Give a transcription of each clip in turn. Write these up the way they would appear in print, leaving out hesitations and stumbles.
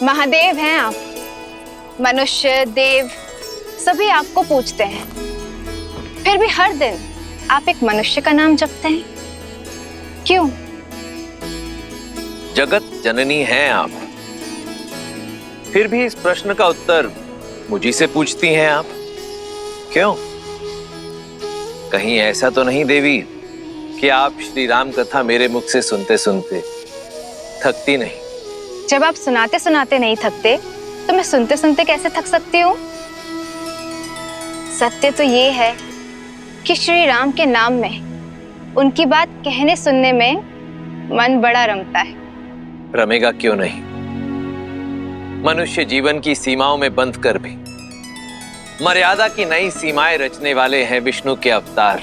महादेव हैं आप। मनुष्य देव सभी आपको पूजते हैं, फिर भी हर दिन आप एक मनुष्य का नाम जपते हैं, क्यों? जगत जननी हैं आप, फिर भी इस प्रश्न का उत्तर मुझी से पूछती हैं आप, क्यों? कहीं ऐसा तो नहीं देवी कि आप श्री राम कथा मेरे मुख से सुनते सुनते थकती नहीं? जब आप सुनाते सुनाते नहीं थकते तो मैं सुनते सुनते कैसे थक सकती हूँ? सत्य तो ये है कि श्री राम के नाम में उनकी बात कहने सुनने में मन बड़ा रमता है। रमेगा क्यों नहीं? मनुष्य जीवन की सीमाओं में बंध कर भी मर्यादा की नई सीमाएं रचने वाले हैं विष्णु के अवतार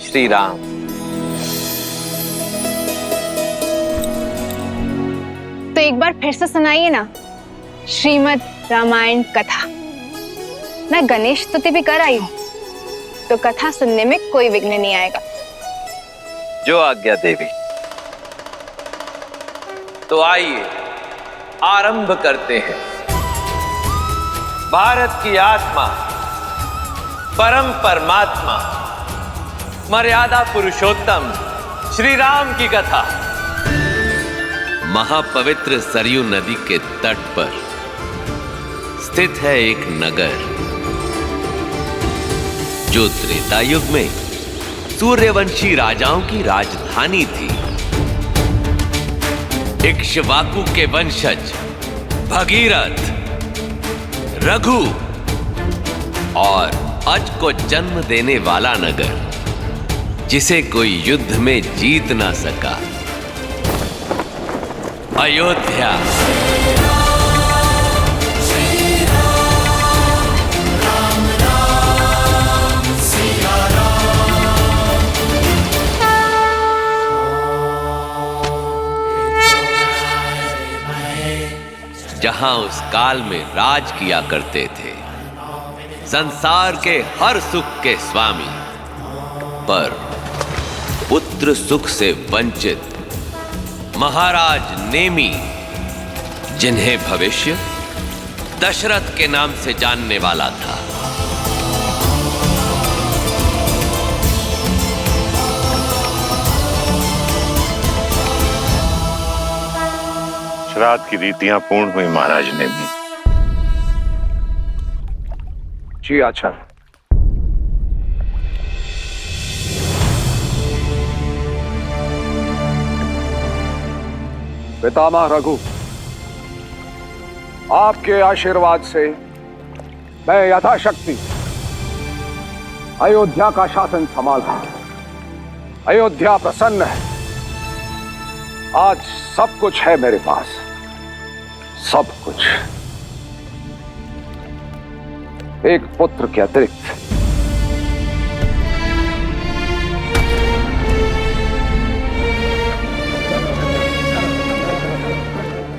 श्री राम। तो एक बार फिर से सुनाइए ना श्रीमद् रामायण कथा। मैं गणेश स्तुति भी कर आई हूं, तो कथा सुनने में कोई विघ्न नहीं आएगा। जो आज्ञा देवी। तो आइए आरंभ करते हैं भारत की आत्मा, परम परमात्मा, मर्यादा पुरुषोत्तम श्री राम की कथा। महापवित्र सरयू नदी के तट पर स्थित है एक नगर जो त्रेता युग में सूर्यवंशी राजाओं की राजधानी थी। इक्ष्वाकु के वंशज भगीरथ, रघु और अज को जन्म देने वाला नगर, जिसे कोई युद्ध में जीत ना सका, अयोध्या। जहां उस काल में राज किया करते थे संसार के हर सुख के स्वामी, पर पुत्र सुख से वंचित महाराज नेमी, जिन्हें भविष्य दशरथ के नाम से जानने वाला था। श्राद्ध की रीतियां पूर्ण हुई महाराज नेमी। जी आचार्य। पितामह रघु, आपके आशीर्वाद से मैं यथाशक्ति अयोध्या का शासन संभाला। अयोध्या प्रसन्न है। आज सब कुछ है मेरे पास, सब कुछ। एक पुत्र के अतिरिक्त।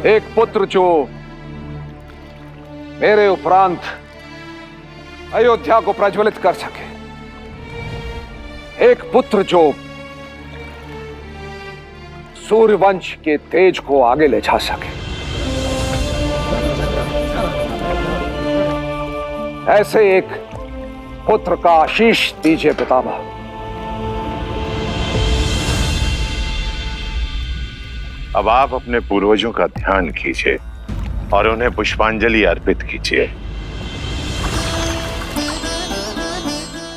एक पुत्र जो मेरे उपरांत अयोध्या को प्रज्वलित कर सके। एक पुत्र जो सूर्यवंश के तेज को आगे ले जा सके। ऐसे एक पुत्र का आशीष दीजिए पितामह। अब आप अपने पूर्वजों का ध्यान कीजिए और उन्हें पुष्पांजलि अर्पित कीजिए।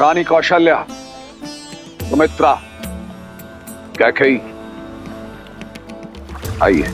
रानी कौशल्या, सुमित्रा, कैकेयी, आइए।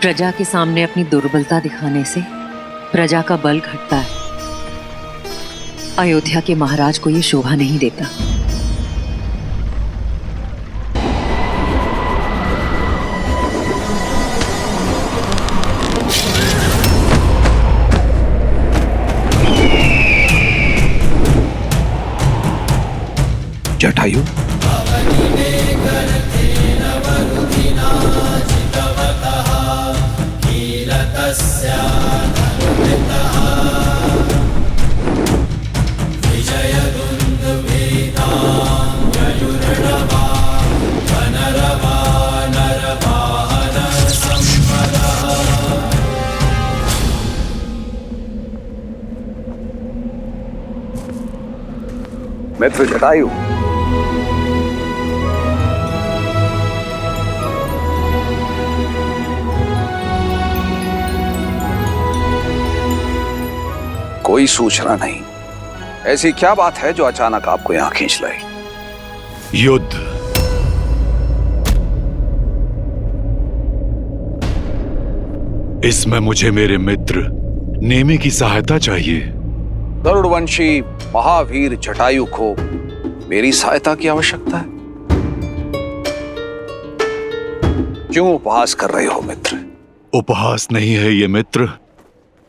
प्रजा के सामने अपनी दुर्बलता दिखाने से प्रजा का बल घटता है। अयोध्या के महाराज को ये शोभा नहीं देता। जटायु, मित्र जटायु, कोई सूचना नहीं। ऐसी क्या बात है जो अचानक आपको यहां खींच लाई? युद्ध। इसमें मुझे मेरे मित्र नेमी की सहायता चाहिए। गरुड़वंशी महावीर जटायु को मेरी सहायता की आवश्यकता है। क्यों उपहास कर रहे हो मित्र? उपहास नहीं है ये मित्र,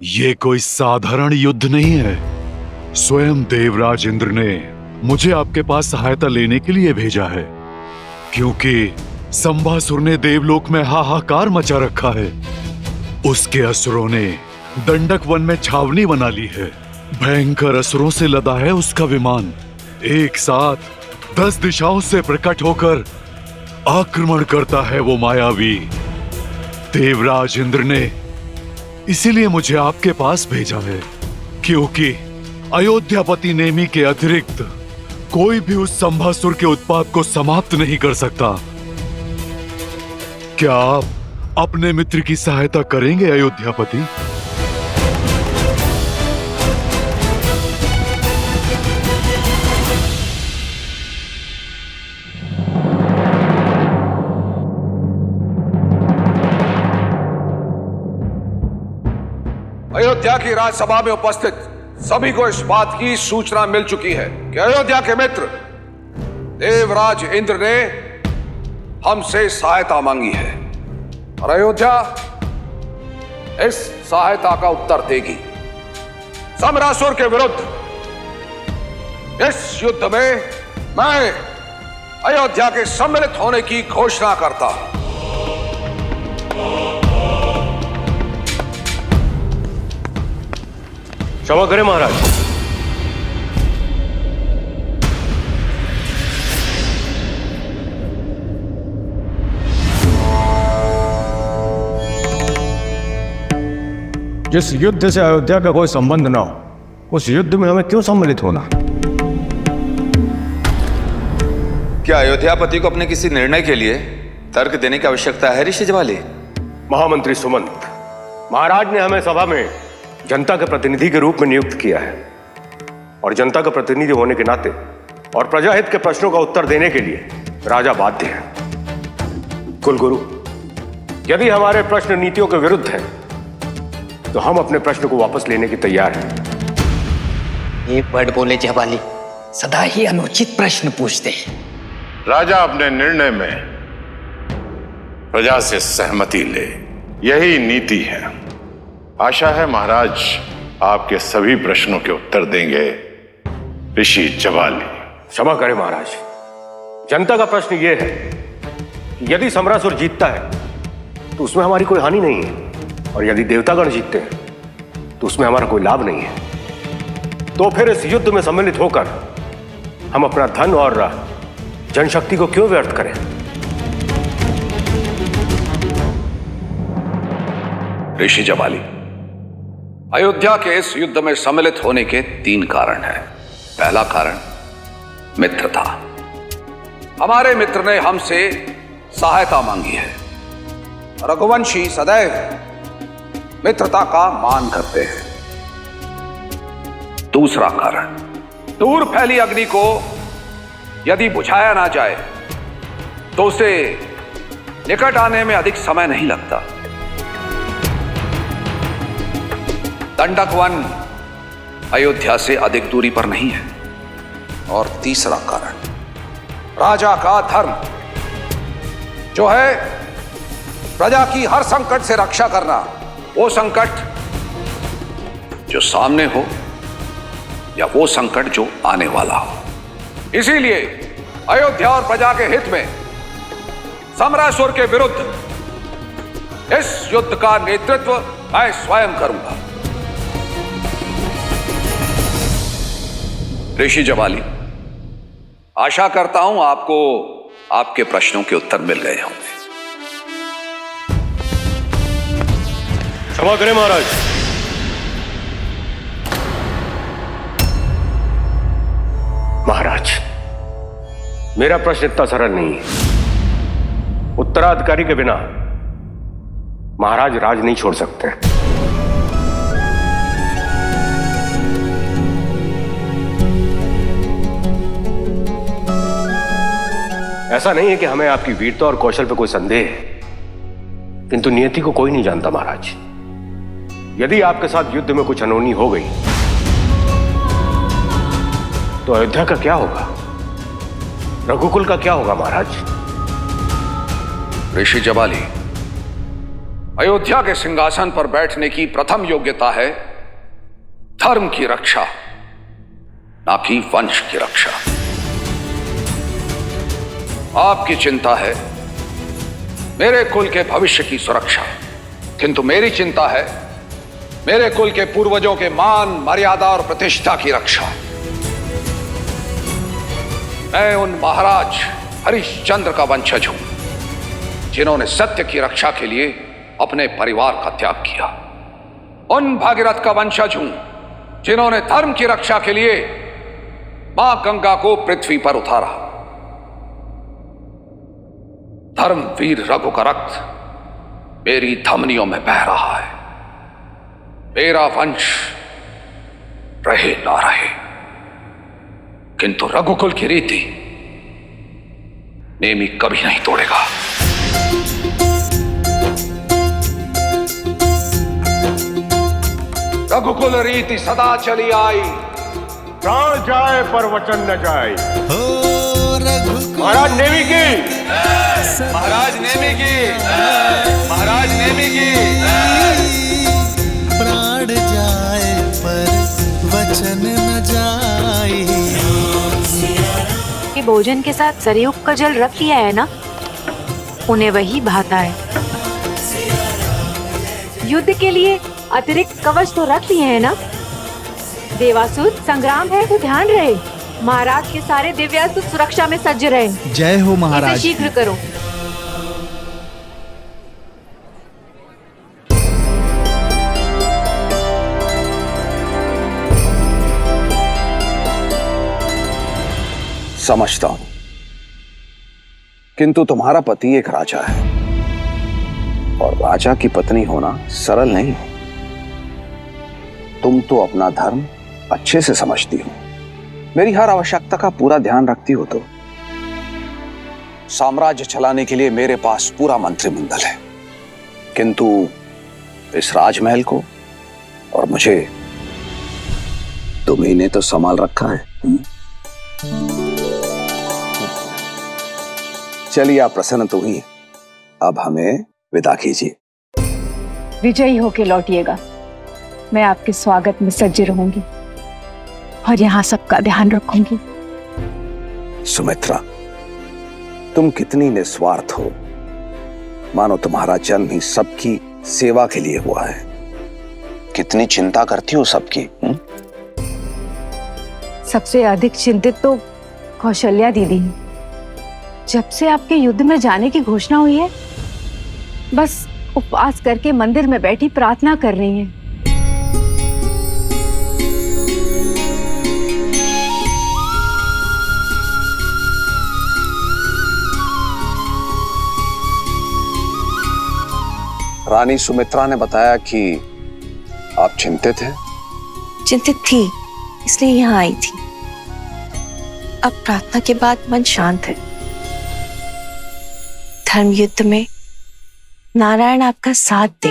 ये कोई साधारण युद्ध नहीं है। स्वयं देवराज इंद्र ने मुझे आपके पास सहायता लेने के लिए भेजा है, क्योंकि संभासुर ने देवलोक में हाहाकार मचा रखा है। उसके असुरों ने दंडक वन में छावनी बना ली है। भयंकर असुरों से लदा है उसका विमान। एक साथ 10 दिशाओं से प्रकट होकर आक्रमण करता है वो मायावी। देवराज इंद्र ने इसीलिए मुझे आपके पास भेजा है, क्योंकि अयोध्यापति नेमी के अतिरिक्त कोई भी उस संभासुर के उत्पात को समाप्त नहीं कर सकता। क्या आप अपने मित्र की सहायता करेंगे अयोध्यापति? अयोध्या की राजसभा में उपस्थित सभी को इस बात की सूचना मिल चुकी है कि अयोध्या के मित्र देवराज इंद्र ने हमसे सहायता मांगी है और अयोध्या इस सहायता का उत्तर देगी। सम्रासुर के विरुद्ध इस युद्ध में मैं अयोध्या के सम्मिलित होने की घोषणा करता हूं। क्षमा करें महाराज। जिस युद्ध से अयोध्या का कोई संबंध ना हो, उस युद्ध में हमें क्यों सम्मिलित होना? क्या अयोध्यापति को अपने किसी निर्णय के लिए तर्क देने की आवश्यकता है ऋषि ज्वाली? महामंत्री सुमंत, महाराज ने हमें सभा में जनता के प्रतिनिधि के रूप में नियुक्त किया है और जनता का प्रतिनिधि होने के नाते और प्रजाहित के प्रश्नों का उत्तर देने के लिए राजा बाध्य है। कुलगुरु, यदि हमारे प्रश्न नीतियों के विरुद्ध हैं तो हम अपने प्रश्न को वापस लेने की तैयार हैं। एक वर्ड बोले जवाली, सदा ही अनुचित प्रश्न पूछते हैं। राजा अपने निर्णय में प्रजा से सहमति ले, यही नीति है। आशा है महाराज आपके सभी प्रश्नों के उत्तर देंगे ऋषि ज्वाली। क्षमा करें महाराज, जनता का प्रश्न यह है कि यदि सम्रासुर जीतता है तो उसमें हमारी कोई हानि नहीं है, और यदि देवतागण जीतते हैं तो उसमें हमारा कोई लाभ नहीं है। तो फिर इस युद्ध में सम्मिलित होकर हम अपना धन और जनशक्ति को क्यों व्यर्थ करें? ऋषि ज्वाली, अयोध्या के इस युद्ध में सम्मिलित होने के 3 कारण हैं। पहला कारण मित्रता। हमारे मित्र ने हमसे सहायता मांगी है। रघुवंशी सदैव मित्रता का मान करते हैं। दूसरा कारण, दूर फैली अग्नि को यदि बुझाया ना जाए तो उसे निकट आने में अधिक समय नहीं लगता। दंडक वन अयोध्या से अधिक दूरी पर नहीं है। और तीसरा कारण, राजा का धर्म, जो है प्रजा की हर संकट से रक्षा करना, वो संकट जो सामने हो या वो संकट जो आने वाला हो। इसीलिए अयोध्या और प्रजा के हित में सम्रासुर के विरुद्ध इस युद्ध का नेतृत्व मैं स्वयं करूंगा। ऋषि जवाली, आशा करता हूं आपको आपके प्रश्नों के उत्तर मिल गए होंगे। क्षमा करें महाराज। महाराज, मेरा प्रश्न इतना सरल नहीं है। उत्तराधिकारी के बिना महाराज राज नहीं छोड़ सकते। ऐसा नहीं है कि हमें आपकी वीरता और कौशल पर कोई संदेह है, किंतु नियति को कोई नहीं जानता महाराज। यदि आपके साथ युद्ध में कुछ अनहोनी हो गई तो अयोध्या का क्या होगा, रघुकुल का क्या होगा महाराज? ऋषि जवाली, अयोध्या के सिंहासन पर बैठने की प्रथम योग्यता है धर्म की रक्षा, ना कि वंश की रक्षा। आपकी चिंता है मेरे कुल के भविष्य की सुरक्षा, किंतु मेरी चिंता है मेरे कुल के पूर्वजों के मान, मर्यादा और प्रतिष्ठा की रक्षा। मैं उन महाराज हरिश्चंद्र का वंशज हूं जिन्होंने सत्य की रक्षा के लिए अपने परिवार का त्याग किया। उन भागीरथ का वंशज हूं जिन्होंने धर्म की रक्षा के लिए मां गंगा को पृथ्वी पर उतारा। धर्मवीर रघु का रक्त मेरी धमनियों में बह रहा है। मेरा वंश रहे ना रहे, किंतु रघुकुल की रीति नेमी कभी नहीं तोड़ेगा। रघुकुल रीति सदा चली आई, प्राण जाए पर वचन न जाए। महाराज नेमी की, महाराज नेमी की, महाराज नेमी की। प्राण जाए पर वचन न जाए। कि भोजन के साथ सरयुग का जल रख लिया है ना, उन्हें वही भाता है। युद्ध के लिए अतिरिक्त कवच तो रख लिए हैं ना। देवासुर, संग्राम है तो ध्यान रहे, महाराज के सारे दिव्यास्त्र सुरक्षा में सज्ज रहे। जय हो महाराज। इसे शीघ्र करो। समझता हूं, किंतु तुम्हारा पति एक राजा है और राजा की पत्नी होना सरल नहीं है। तुम तो अपना धर्म अच्छे से समझती हो, मेरी हर आवश्यकता का पूरा ध्यान रखती हो। तो साम्राज्य चलाने के लिए मेरे पास पूरा मंत्रिमंडल है, किंतु इस राजमहल को और मुझे तुम्ही ने तो संभाल रखा है। चलिए, आप प्रसन्न तो हुई, अब हमें विदा कीजिए। विजयी होके लौटिएगा। मैं आपके स्वागत में सज्ज रहूंगी और यहाँ सबका ध्यान रखूंगी। सुमित्रा, तुम कितनी निस्वार्थ हो, मानो तुम्हारा जन्म ही सबकी सेवा के लिए हुआ है। कितनी चिंता करती हो सबकी। सबसे अधिक चिंतित तो कौशल्या दीदी हैं। जब से आपके युद्ध में जाने की घोषणा हुई है, बस उपवास करके मंदिर में बैठी प्रार्थना कर रही हैं। रानी सुमित्रा ने बताया कि आप चिंतित हैं। चिंतित थी, इसलिए यहाँ आई थी। अब प्रार्थना के बाद मन शांत है। धर्म युद्ध में नारायण आपका साथ दे।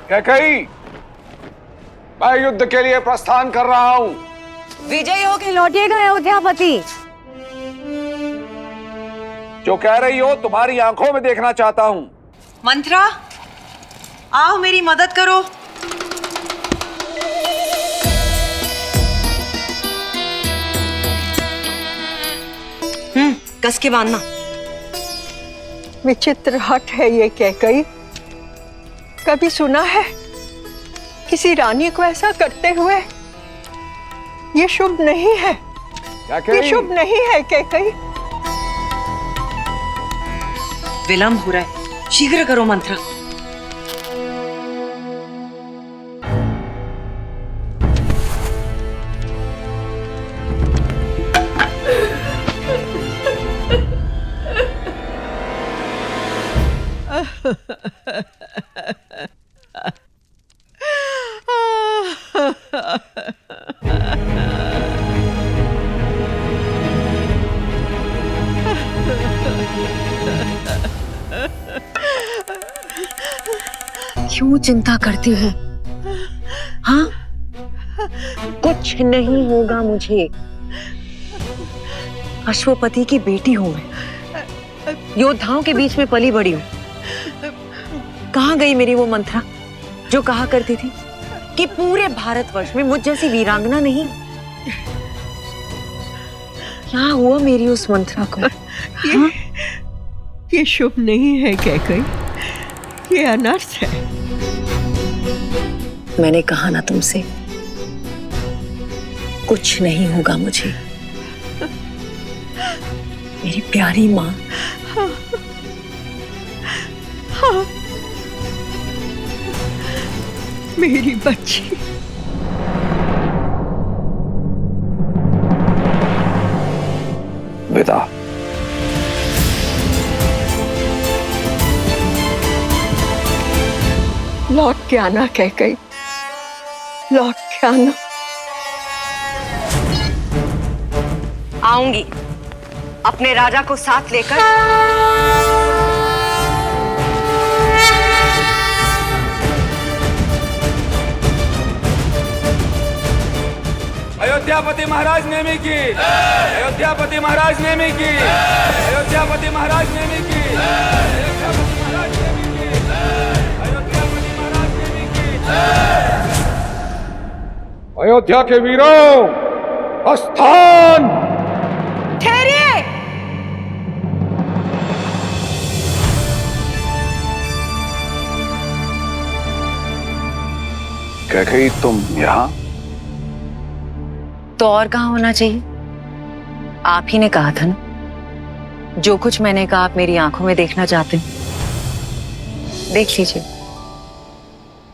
कैकेयी, मैं युद्ध के लिए प्रस्थान कर रहा हूं। विजयी होकर लौटिएगा अयोध्यापति। जो कह रही हो तुम्हारी आंखों में देखना चाहता हूं। मंत्रा, आओ मेरी मदद करो। कस के बांधना। विचित्र हट है ये कैकेयी। कभी सुना है किसी रानी को ऐसा करते हुए? ये शुभ नहीं है, ये शुभ नहीं है कैकेयी। विलंब हो रहा है, शीघ्र करो मंत्रा। क्यों चिंता करती हो? हाँ, कुछ नहीं होगा मुझे। अश्वपति की बेटी हूं मैं, योद्धाओं के बीच में पली बड़ी हूं। कहाँ गई मेरी वो मंत्रा जो कहा करती थी कि पूरे भारतवर्ष में मुझ जैसी वीरांगना नहीं? क्या हुआ मेरी उस मंत्रा को? ये शुभ नहीं है कैकेयी, ये अनर्थ है। मैंने कहा ना तुमसे, कुछ नहीं होगा मुझे। मेरी प्यारी माँ। हाँ, मेरी बच्ची। विदा। लौट के आना कैकेयी, लौट के आना। आऊंगी अपने राजा को साथ लेकर। अयोध्यापति महाराज नेमी की, अयोध्यापति महाराज नेमी की, अयोध्यापति महाराज नेमी की, अयोध्यापति महाराज नेमी की, अयोध्यापति महाराज नेमी की। अयोध्या के वीरों, प्रस्थान। ठहरिए। कैकेयी, तुम यहाँ? तो और कहाँ होना चाहिए? आप ही ने कहा था ना, जो कुछ मैंने कहा आप मेरी आंखों में देखना चाहते हैं। देख लीजिए।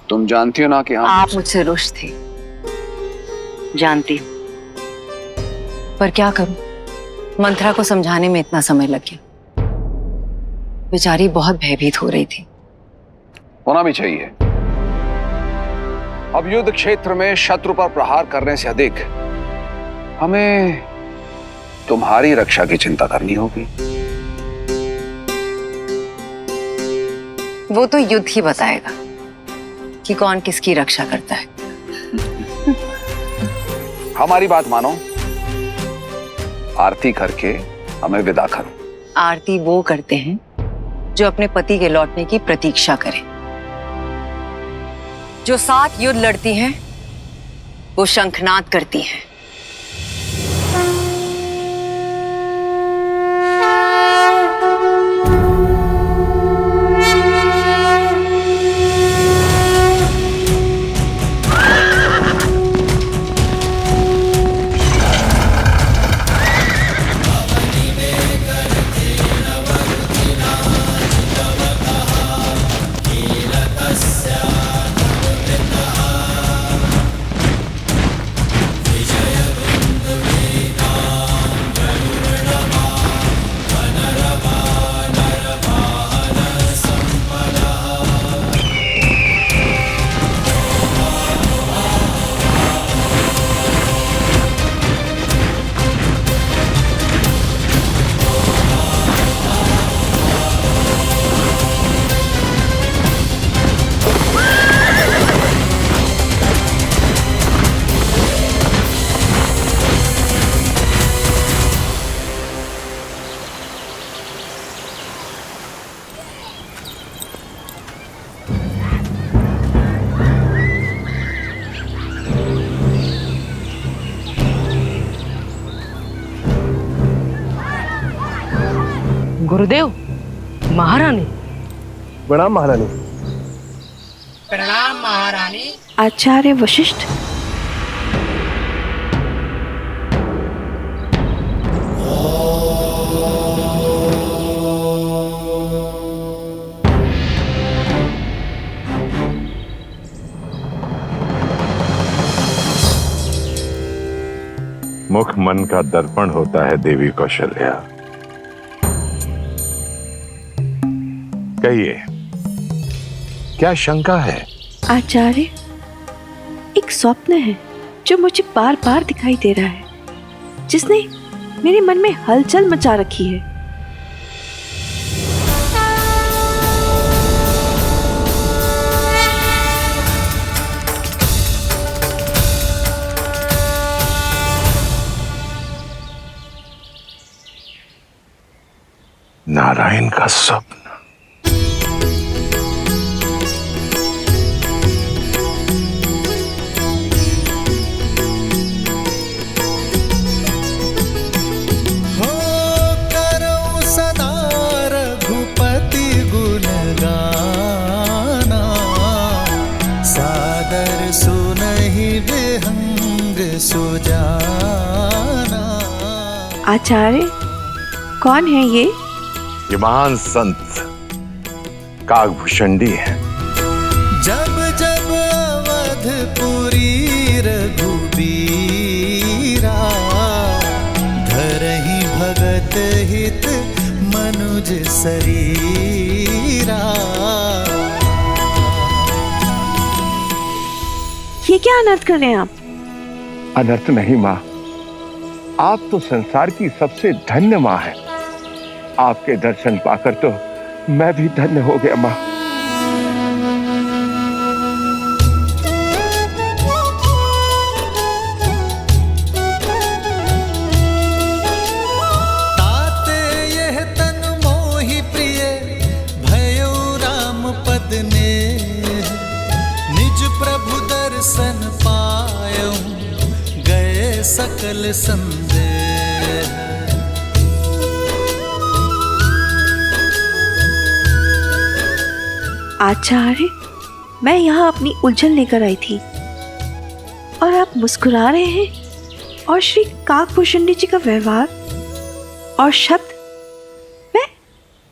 तुम जानती हो ना कि आप मुझसे रुष्ट थे, जानती हूँ, पर क्या करूं, मंत्रा को समझाने में इतना समय लग गया। बेचारी बहुत भयभीत हो रही थी। होना भी चाहिए। अब युद्ध क्षेत्र में शत्रु पर प्रहार करने से अधिक हमें तुम्हारी रक्षा की चिंता करनी होगी। वो तो युद्ध ही बताएगा कि कौन किसकी रक्षा करता है। हमारी बात मानो, आरती करके हमें विदा करो। आरती वो करते हैं जो अपने पति के लौटने की प्रतीक्षा करें। जो साथ युद्ध लड़ती हैं, वो शंखनाद करती हैं। गुरुदेव, महारानी। प्रणाम महारानी। प्रणाम महारानी। आचार्य वशिष्ठ। मुख मन का दर्पण होता है देवी कौशल्या। कहिए, क्या शंका है? आचार्य, एक स्वप्न है जो मुझे बार बार दिखाई दे रहा है, जिसने मेरे मन में हलचल मचा रखी है। नारायण का स्वप्न। हो करो सदा रघुपति गुण गाना, सादर सुनहि विहंग सुजाना। आचार्य, कौन है ये? ये महान संत काकभूषणी है। जब जब अवधपुरी रघुबीरा, धरहि भगत हित मनुज शरीरा। ये क्या अनर्थ कर रहे हैं आप? अनर्थ नहीं माँ, आप तो संसार की सबसे धन्य माँ है। आपके दर्शन पाकर तो मैं भी धन्य हो गया माँ। ताते यह तन मोहि प्रिय, भयो राम पद ने। निज प्रभु दर्शन पायऊं, गए सकल संदेह। आचार्य, मैं यहाँ अपनी उलझन लेकर आई थी और आप मुस्कुरा रहे हैं, और श्री काकभूषणी जी का व्यवहार और शब्द, मैं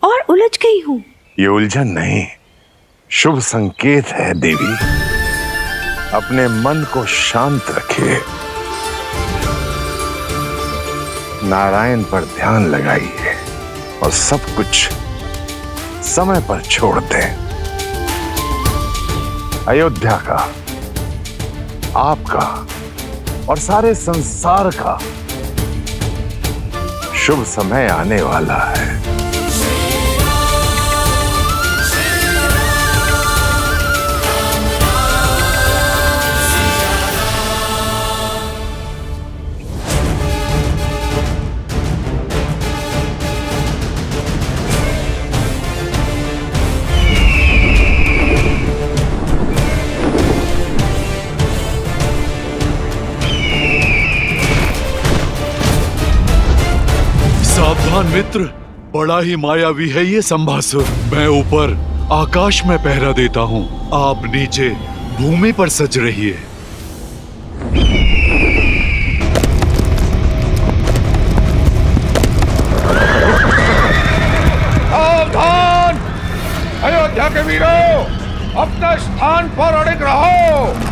और उलझ गई हूँ। ये उलझन नहीं, शुभ संकेत है देवी। अपने मन को शांत रखिए, नारायण पर ध्यान लगाइए और सब कुछ समय पर छोड़ दें। अयोध्या का, आपका और सारे संसार का शुभ समय आने वाला है। सावधान मित्र, बड़ा ही मायावी है ये संभासुर। मैं ऊपर आकाश में पहरा देता हूँ, आप नीचे भूमि पर सज रहिए। सावधान! अयोध्या के वीरों, अपने स्थान पर अड़िग रहो।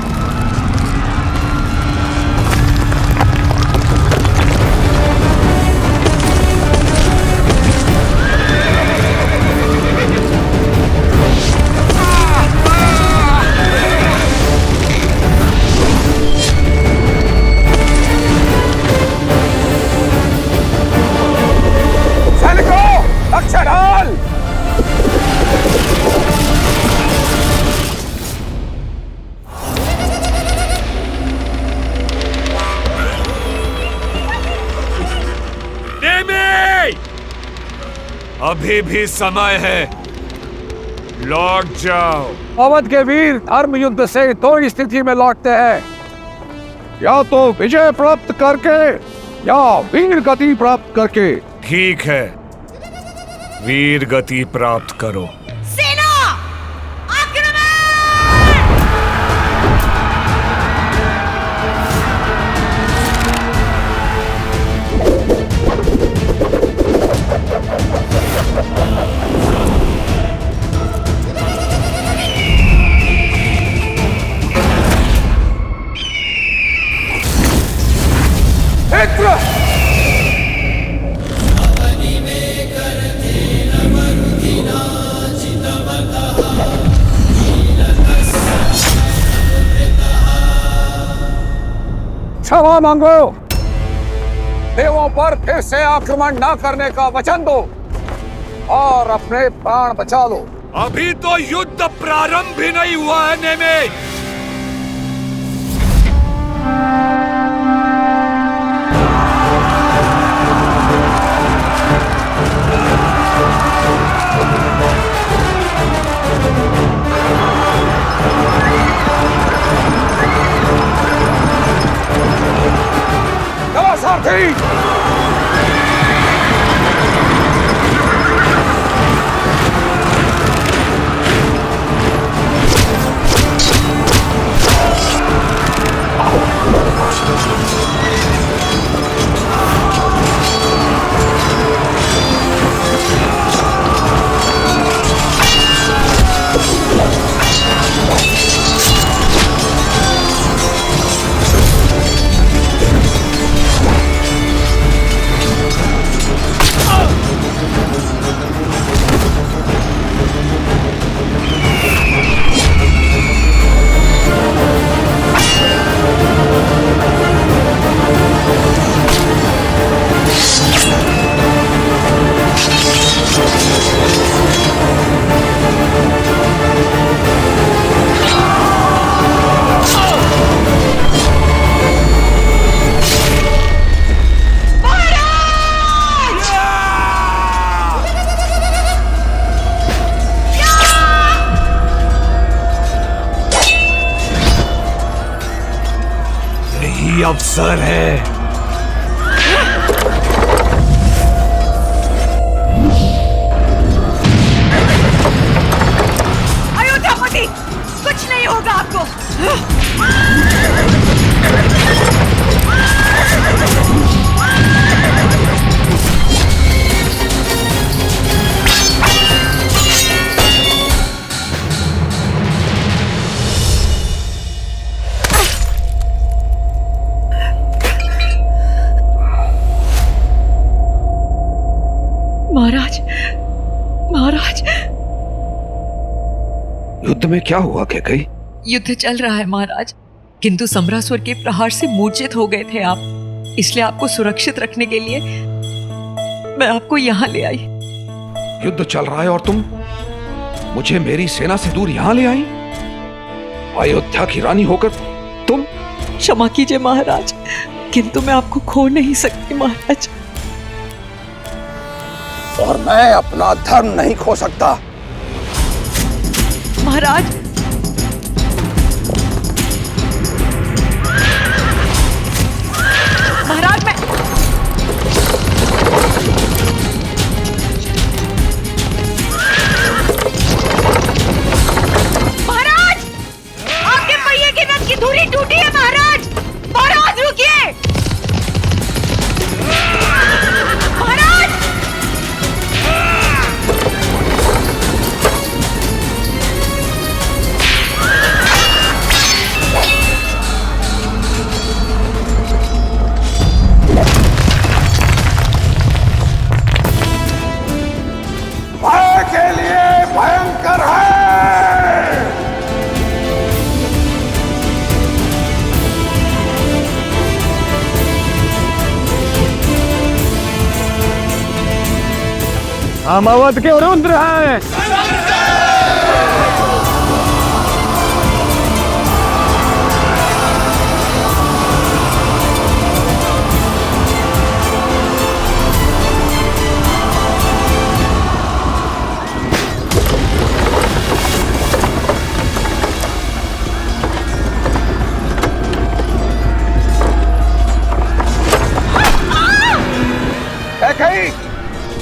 अभी भी समय है, लौट जाओ। अवध के वीर धर्म युद्ध से दो स्थिति में लौटते हैं, या तो विजय प्राप्त करके या वीर गति प्राप्त करके। ठीक है, वीर गति प्राप्त करो। सेना आक्रमण! क्षमा मांगो, देवों पर फिर से आक्रमण न करने का वचन दो और अपने प्राण बचा लो। अभी तो युद्ध प्रारंभ भी नहीं हुआ है नेमे। सारथी, यही अवसर है। अयोध्यापति, कुछ नहीं होगा आपको। महाराज, महाराज, युद्ध में क्या हुआ कैकई? युद्ध चल रहा है महाराज, किंतु सम्रासुर के प्रहार से मूर्छित हो गए थे आप, इसलिए आपको सुरक्षित रखने के लिए मैं आपको यहाँ ले आई। युद्ध चल रहा है और तुम मुझे मेरी सेना से दूर यहाँ ले आई? अयोध्या की रानी होकर तुम? क्षमा कीजिए महाराज, किंतु मैं आपको खो नहीं सकती महाराज। और मैं अपना धर्म नहीं खो सकता। महाराज, महाराज मैं महाराज, आपके पहिए के नट की धुरी टूटी है महाराज। महाराज रुकिए। महाराज, भय के लिए भयंकर है। हम अवध के रुद्र हैं।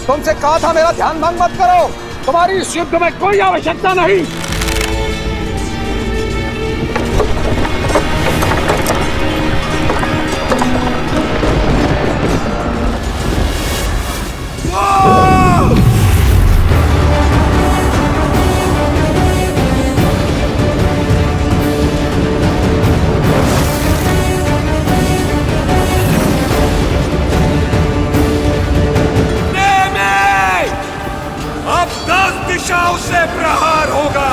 तुमसे कहा था मेरा ध्यान भंग मत करो। तुम्हारी इस युद्ध में कोई आवश्यकता नहीं। अब 10 दिशाओं से प्रहार होगा।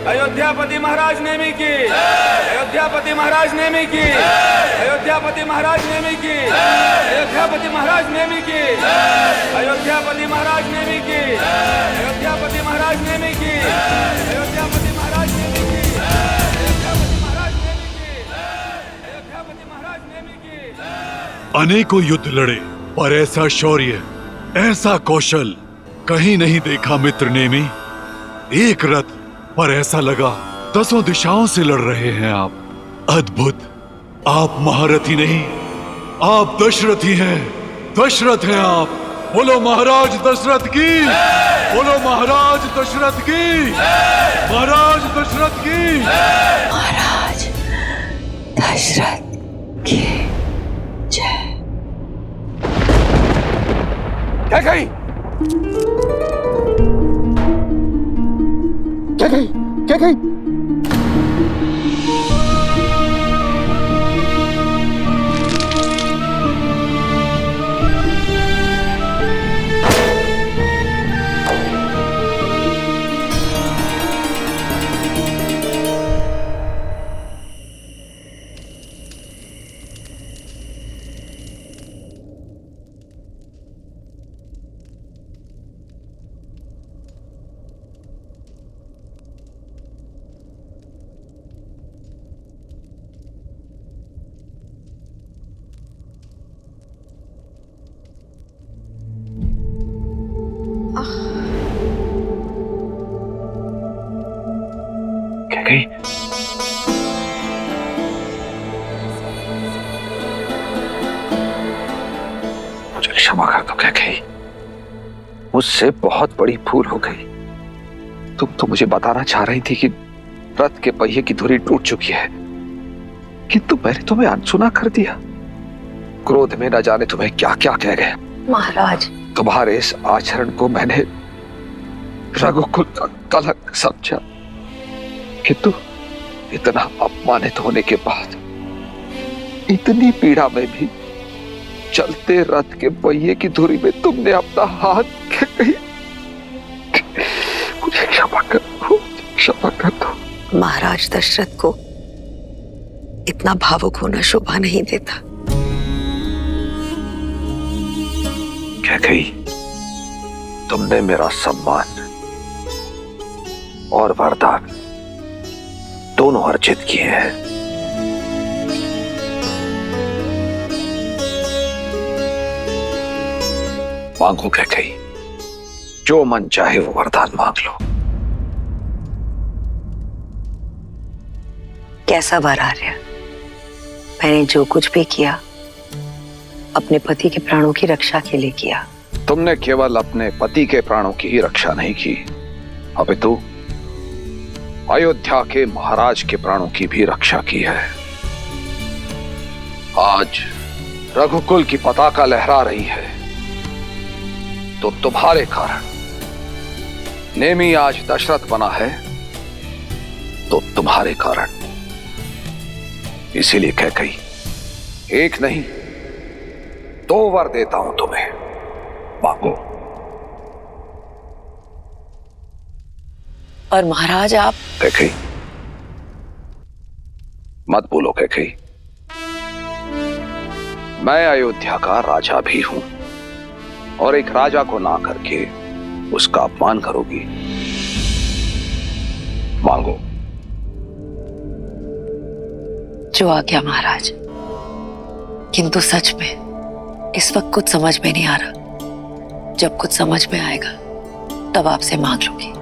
अयोध्यापति महाराज नेमी की, अयोध्यापति महाराज नेमी की, अयोध्यापति महाराज नेमी की, अयोध्यापति महाराज नेमी की, अयोध्यापति महाराज नेमी की, अयोध्यापति महाराज नेमी की, अयोध्यापति महाराज नेमी की, अयोध्यापति महाराज नेमी की, अयोध्यापति महाराज नेमी की। अनेकों युद्ध लड़े पर ऐसा शौर्य, ऐसा कौशल कहीं नहीं देखा मित्र नेमी। एक रथ पर ऐसा लगा 10 दिशाओं से लड़ रहे हैं आप। अद्भुत। आप महारथी नहीं, आप दशरथी हैं। दशरथ हैं आप। बोलो महाराज दशरथ की, बोलो महाराज दशरथ की, महाराज दशरथ की, महाराज दशरथ की जय। क्या कही? क्या कही? क्या कही? क्या कही? मुझे क्षमा कर दो क्या कही, मुझसे बहुत बड़ी भूल हो गई। तुम तो मुझे बताना चाह रही थी कि रथ के पहिए की धुरी टूट चुकी है, किंतु मैंने तुम्हें अनसुना कर दिया। क्रोध में न जाने तुम्हें क्या क्या कह गया। महाराज, तुम्हारे इस आचरण को मैंने रघुकुल का कलंक समझा, किंतु इतना अपमानित होने के बाद, इतनी पीड़ा में भी चलते रथ के पहिए की धुरी में तुमने अपना हाथ कहीं। मुझे क्षमा कर दो, क्षमा कर दो। महाराज दशरथ को इतना भावुक होना शोभा नहीं देता। क्या कही? तुमने मेरा सम्मान और वरदान दोनों अर्जित किए हैं। मांगो कैकेयी, जो मन चाहे वो वरदान मांग लो। कैसा वर आर्य? मैंने जो कुछ भी किया अपने पति के प्राणों की रक्षा के लिए किया। तुमने केवल अपने पति के प्राणों की ही रक्षा नहीं की, अपितु अयोध्या के महाराज के प्राणों की भी रक्षा की है। आज रघुकुल की पताका लहरा रही है तो तुम्हारे कारण। नेमी आज दशरथ बना है तो तुम्हारे कारण। इसीलिए कैकेयी, एक नहीं 2 वर देता हूं तुम्हें, मांगो। और महाराज आप? कैकेयी, मत बोलो कैकेयी। मैं अयोध्या का राजा भी हूं और एक राजा को ना करके उसका अपमान करोगी। मांगो। जो आ गया महाराज, किंतु सच में इस वक्त कुछ समझ में नहीं आ रहा। जब कुछ समझ में आएगा तब आपसे मांग लूंगी।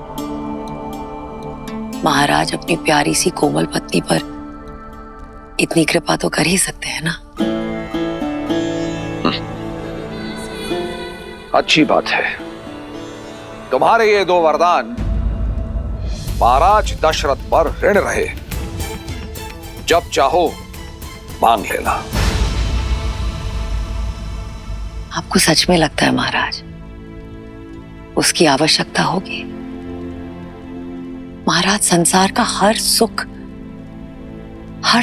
महाराज अपनी प्यारी सी कोमल पत्नी पर इतनी कृपा तो कर ही सकते हैं ना। अच्छी बात है। तुम्हारे ये 2 वरदान महाराज दशरथ पर ऋण रहे। जब चाहो मांग लेना। आपको सच में लगता है महाराज उसकी आवश्यकता होगी? महाराज, संसार का हर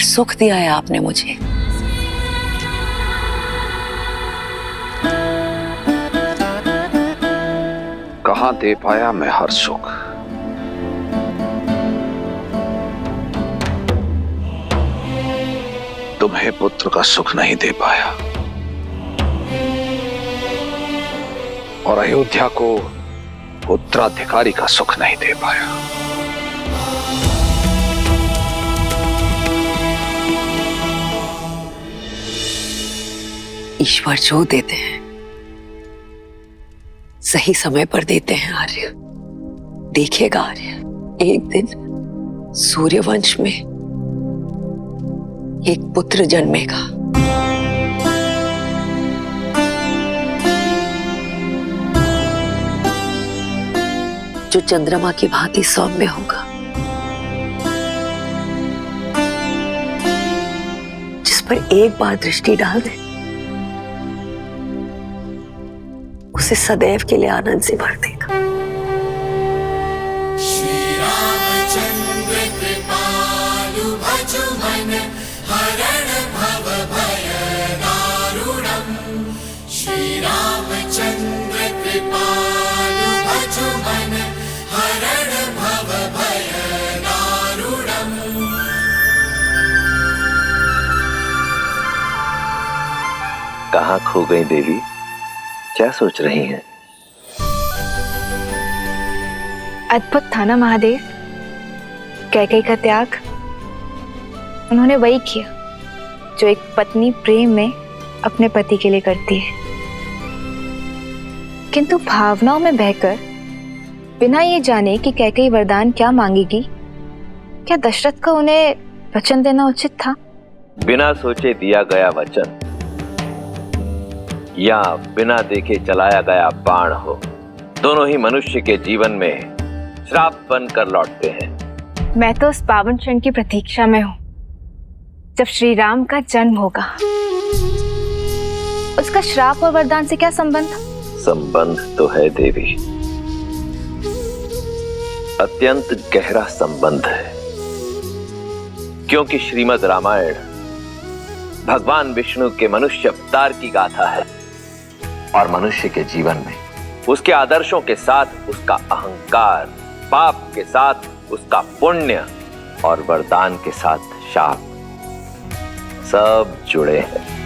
सुख दिया है आपने मुझे। कहां दे पाया मैं हर सुख? तुम्हें पुत्र का सुख नहीं दे पाया और अयोध्या को उत्तराधिकारी का सुख नहीं दे पाया। ईश्वर जो देते हैं सही समय पर देते हैं आर्य। देखिएगा आर्य, एक दिन सूर्यवंश में एक पुत्र जन्मेगा। जो चंद्रमा की भांति सौम्य होगा, जिस पर एक बार दृष्टि डाल दे उसे सदैव के लिए आनंद से भर देगा। श्री रामचंद्र कृपालु भजु मन हरण भव भय दारुणम्। श्री रामचंद्र कृपालु भजु मन हरण भव भय दारुणम्। कहाँ खो गई देवी? क्या सोच रही हैं? अद्भुत था ना महादेव, कैकेयी का त्याग। उन्होंने वही किया जो एक पत्नी प्रेम में अपने पति के लिए करती है, किंतु भावनाओं में बहकर बिना ये जाने कि कैकेयी वरदान क्या मांगेगी, क्या दशरथ का उन्हें वचन देना उचित था? बिना सोचे दिया गया वचन या बिना देखे चलाया गया बाण हो, दोनों ही मनुष्य के जीवन में श्राप बनकर लौटते हैं। मैं तो उस पावन क्षण की प्रतीक्षा में हूं जब श्री राम का जन्म होगा। उसका श्राप और वरदान से क्या संबंध? संबंध तो है देवी, अत्यंत गहरा संबंध है, क्योंकि श्रीमद् रामायण भगवान विष्णु के मनुष्य अवतार की गाथा है और मनुष्य के जीवन में उसके आदर्शों के साथ उसका अहंकार, पाप के साथ उसका पुण्य और वरदान के साथ शाप सब जुड़े हैं।